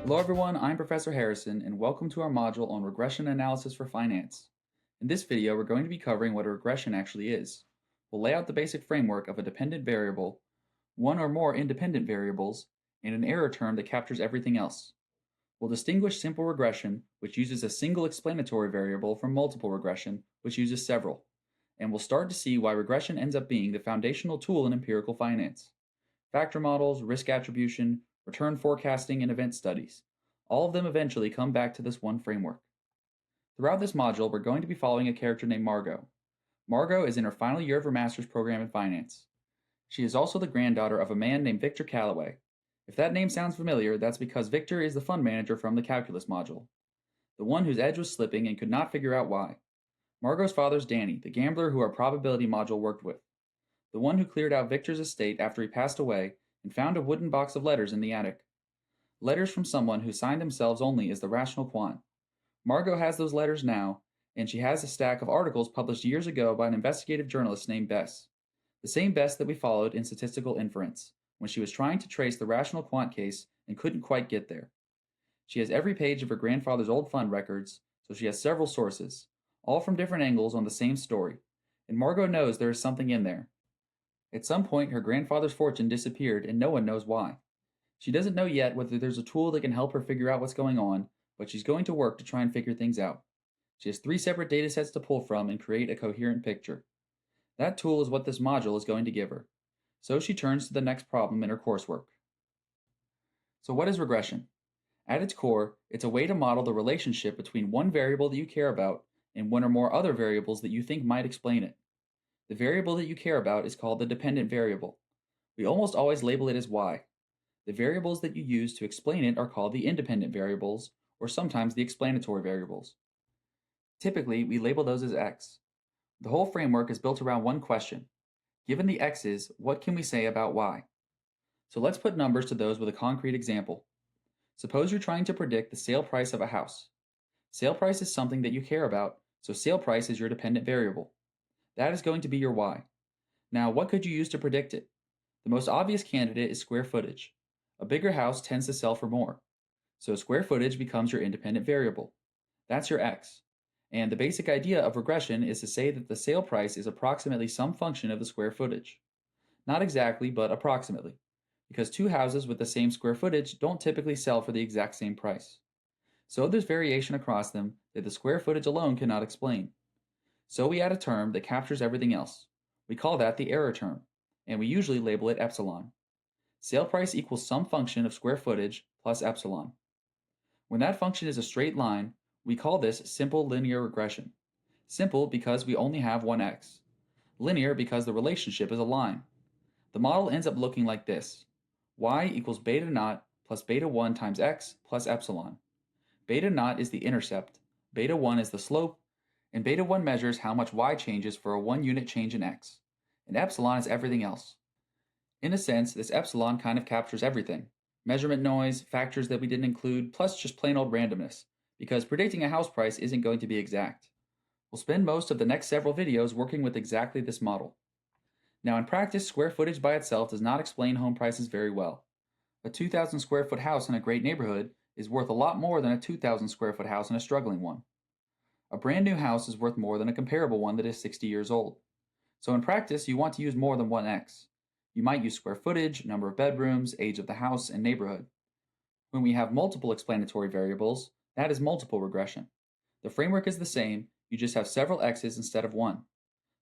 Hello everyone, I'm Professor Harrison and welcome to our module on regression analysis for finance. In this video, we're going to be covering what a regression actually is. We'll lay out the basic framework of a dependent variable, one or more independent variables, and an error term that captures everything else. We'll distinguish simple regression, which uses a single explanatory variable, from multiple regression, which uses several. And we'll start to see why regression ends up being the foundational tool in empirical finance. Factor models, risk attribution, return forecasting, and event studies. All of them eventually come back to this one framework. Throughout this module, we're going to be following a character named Margot. Margot is in her final year of her master's program in finance. She is also the granddaughter of a man named Victor Calloway. If that name sounds familiar, that's because Victor is the fund manager from the calculus module, the one whose edge was slipping and could not figure out why. Margot's father's Danny, the gambler who our probability module worked with, the one who cleared out Victor's estate after he passed away and found a wooden box of letters in the attic. Letters from someone who signed themselves only as the rational quant. Margot has those letters now, and she has a stack of articles published years ago by an investigative journalist named Bess. The same Bess that we followed in statistical inference, when she was trying to trace the rational quant case and couldn't quite get there. She has every page of her grandfather's old fund records, so she has several sources, all from different angles on the same story, and Margot knows there is something in there. At some point, her grandfather's fortune disappeared, and no one knows why. She doesn't know yet whether there's a tool that can help her figure out what's going on, but she's going to work to try and figure things out. She has 3 separate datasets to pull from and create a coherent picture. That tool is what this module is going to give her. So she turns to the next problem in her coursework. So what is regression? At its core, it's a way to model the relationship between one variable that you care about and one or more other variables that you think might explain it. The variable that you care about is called the dependent variable. We almost always label it as y. The variables that you use to explain it are called the independent variables, or sometimes the explanatory variables. Typically, we label those as x. The whole framework is built around one question. Given the x's, what can we say about y? So let's put numbers to those with a concrete example. Suppose you're trying to predict the sale price of a house. Sale price is something that you care about, so sale price is your dependent variable. That is going to be your y. Now, what could you use to predict it? The most obvious candidate is square footage. A bigger house tends to sell for more. So square footage becomes your independent variable. That's your x. And the basic idea of regression is to say that the sale price is approximately some function of the square footage. Not exactly, but approximately, because 2 houses with the same square footage don't typically sell for the exact same price. So there's variation across them that the square footage alone cannot explain. So we add a term that captures everything else. We call that the error term, and we usually label it epsilon. Sale price equals some function of square footage plus epsilon. When that function is a straight line, we call this simple linear regression. Simple because we only have one x. Linear because the relationship is a line. The model ends up looking like this. Y equals beta naught plus beta 1 times x plus epsilon. Beta naught is the intercept, beta 1 is the slope, and beta 1 measures how much y changes for a 1-unit change in x, and epsilon is everything else. In a sense, this epsilon kind of captures everything. Measurement noise, factors that we didn't include, plus just plain old randomness, because predicting a house price isn't going to be exact. We'll spend most of the next several videos working with exactly this model. Now in practice, square footage by itself does not explain home prices very well. A 2,000 square foot house in a great neighborhood is worth a lot more than a 2,000 square foot house in a struggling one. A brand new house is worth more than a comparable one that is 60 years old. So in practice, you want to use more than one x. You might use square footage, number of bedrooms, age of the house, and neighborhood. When we have multiple explanatory variables, that is multiple regression. The framework is the same, you just have several x's instead of one.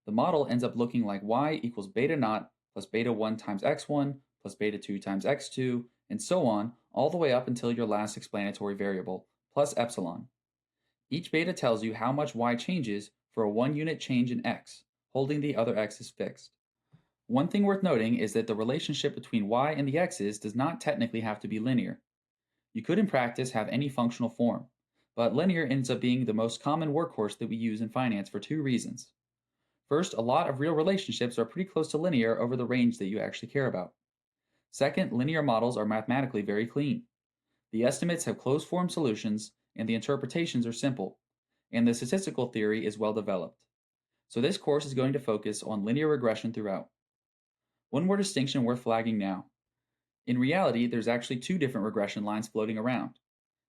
The model ends up looking like y equals beta naught plus beta 1 times x1 plus beta 2 times x2, and so on, all the way up until your last explanatory variable, plus epsilon. Each beta tells you how much y changes for a 1-unit change in x, holding the other x's fixed. One thing worth noting is that the relationship between y and the x's does not technically have to be linear. You could in practice have any functional form, but linear ends up being the most common workhorse that we use in finance for 2 reasons. First, a lot of real relationships are pretty close to linear over the range that you actually care about. Second, linear models are mathematically very clean. The estimates have closed form solutions and the interpretations are simple, and the statistical theory is well developed. So this course is going to focus on linear regression throughout. One more distinction worth flagging now. In reality, there's actually 2 different regression lines floating around.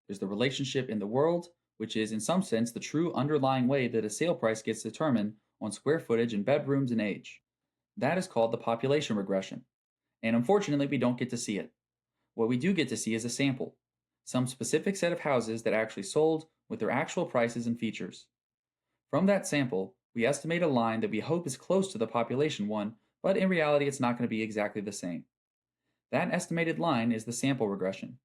There's the relationship in the world, which is in some sense the true underlying way that a sale price gets determined on square footage in bedrooms and age. That is called the population regression. And unfortunately, we don't get to see it. What we do get to see is a sample, some specific set of houses that actually sold with their actual prices and features. From that sample, we estimate a line that we hope is close to the population one, but in reality it's not going to be exactly the same. That estimated line is the sample regression.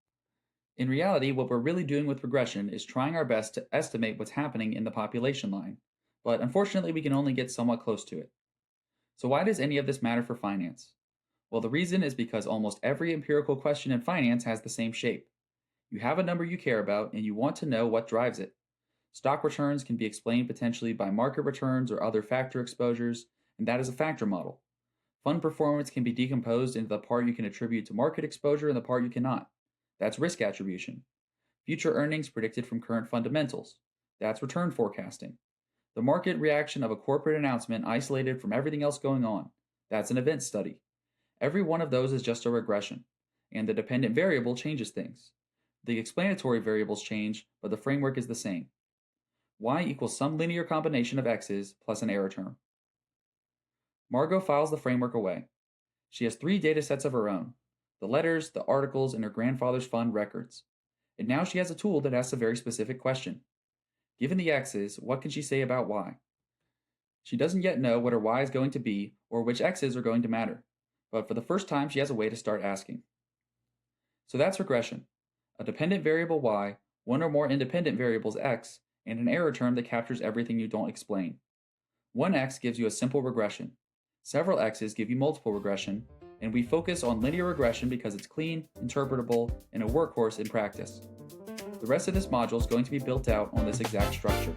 In reality, what we're really doing with regression is trying our best to estimate what's happening in the population line, but unfortunately we can only get somewhat close to it. So why does any of this matter for finance? Well, the reason is because almost every empirical question in finance has the same shape. You have a number you care about and you want to know what drives it. Stock returns can be explained potentially by market returns or other factor exposures, and that is a factor model. Fund performance can be decomposed into the part you can attribute to market exposure and the part you cannot. That's risk attribution. Future earnings predicted from current fundamentals. That's return forecasting. The market reaction of a corporate announcement isolated from everything else going on. That's an event study. Every one of those is just a regression, and the dependent variable changes things. The explanatory variables change, but the framework is the same. Y equals some linear combination of x's plus an error term. Margot files the framework away. She has 3 data sets of her own: the letters, the articles, and her grandfather's fund records. And now she has a tool that asks a very specific question. Given the x's, what can she say about y? She doesn't yet know what her y is going to be or which x's are going to matter, but for the first time she has a way to start asking. So that's regression: a dependent variable y, one or more independent variables x, and an error term that captures everything you don't explain. One x gives you a simple regression. Several x's give you multiple regression, and we focus on linear regression because it's clean, interpretable, and a workhorse in practice. The rest of this module is going to be built out on this exact structure.